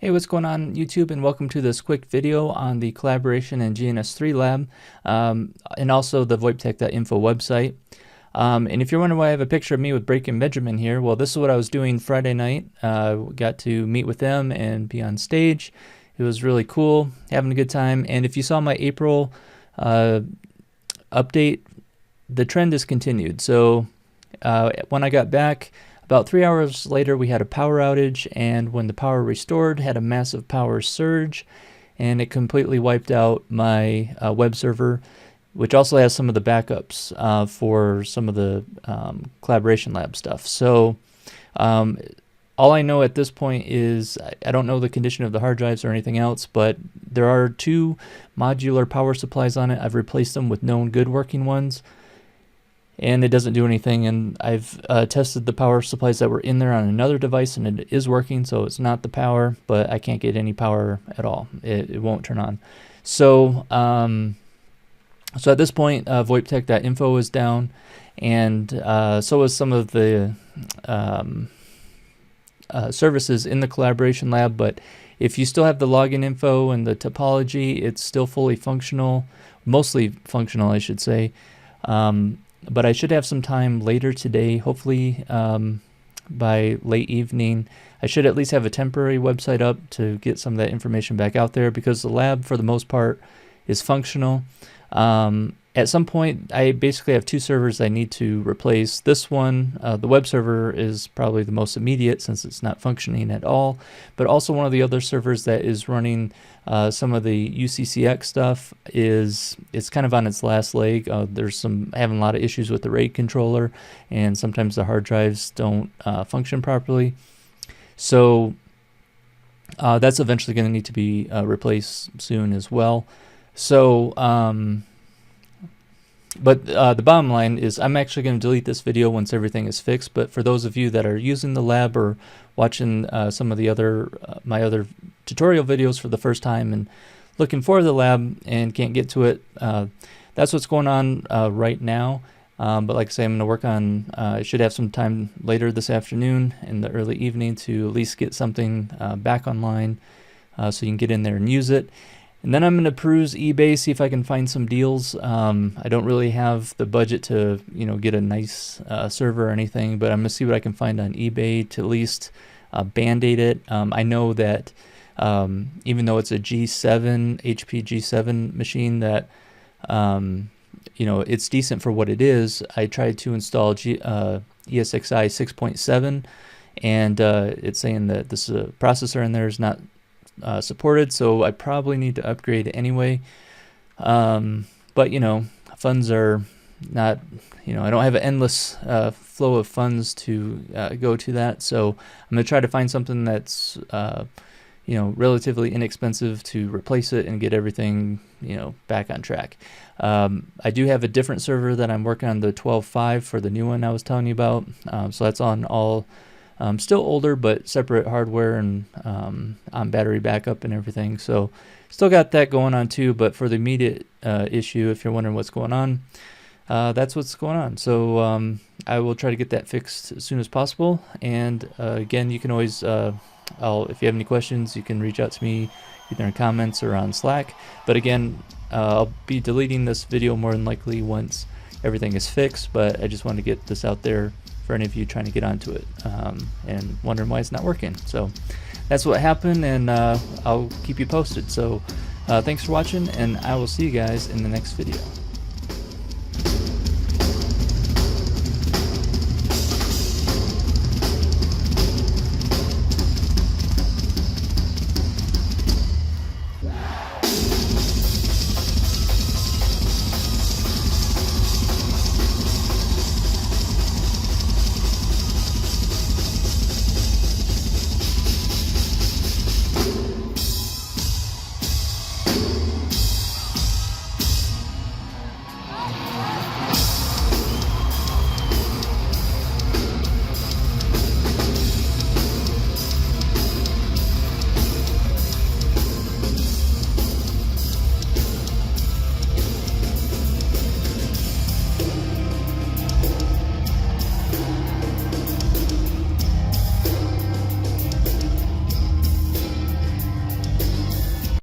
Hey, what's going on YouTube, and welcome to this quick video on the collaboration and GNS3 lab and also the voiptek.info website. And if you're wondering why I have a picture of me with Brake and Benjamin here, well, this is what I was doing Friday night. We got to meet with them and be on stage. It was really cool, having a good time. And if you saw my April update, the trend has continued. So when I got back, about 3 hours later, we had a power outage, and when the power restored, had a massive power surge, and it completely wiped out my web server, which also has some of the backups for some of the collaboration lab stuff. So all I know at this point is I don't know the condition of the hard drives or anything else, but there are 2 modular power supplies on it. I've replaced them with known good working ones, and it doesn't do anything. And I've tested the power supplies that were in there on another device, and it is working, so it's not the power, but I can't get any power at all. It won't turn on. So so at this point, voiptek.info is down, and so is some of the services in the collaboration lab. But if you still have the login info and the topology, it's still fully functional, mostly functional, I should say. But I should have some time later today, hopefully by late evening. I should at least have a temporary website up to get some of that information back out there, because the lab, for the most part, is functional. At some point, I basically have 2 servers I need to replace. This one, the web server, is probably the most immediate since it's not functioning at all, but also one of the other servers that is running some of the UCCX stuff it's kind of on its last leg. There's having a lot of issues with the RAID controller, and sometimes the hard drives don't function properly. So that's eventually going to need to be replaced soon as well. So but the bottom line is I'm actually going to delete this video once everything is fixed. But for those of you that are using the lab or watching some of the other my other tutorial videos for the first time and looking for the lab and can't get to it, that's what's going on right now. But like I say, I'm going to work on, I should have some time later this afternoon in the early evening to at least get something back online so you can get in there and use it. And then I'm going to peruse eBay, see if I can find some deals. I don't really have the budget to, get a nice server or anything, but I'm going to see what I can find on eBay to at least band-aid it. I know that even though it's a G7, HP G7 machine, that, it's decent for what it is. I tried to install ESXi 6.7, and it's saying that this processor in there is not supported, so I probably need to upgrade anyway. But funds are not, I don't have an endless flow of funds to go to that, so I'm gonna try to find something that's relatively inexpensive to replace it and get everything back on track. I do have a different server that I'm working on, the 12.5 for the new one I was telling you about, so that's on all still older but separate hardware and on battery backup and everything. So still got that going on too, but for the immediate issue, if you're wondering what's going on, that's what's going on. So I will try to get that fixed as soon as possible. And again, you can always, if you have any questions, you can reach out to me either in comments or on Slack. But again, I'll be deleting this video more than likely once everything is fixed, but I just want to get this out there for any of you trying to get onto it and wondering why it's not working. So that's what happened, and I'll keep you posted. So thanks for watching, and I will see you guys in the next video.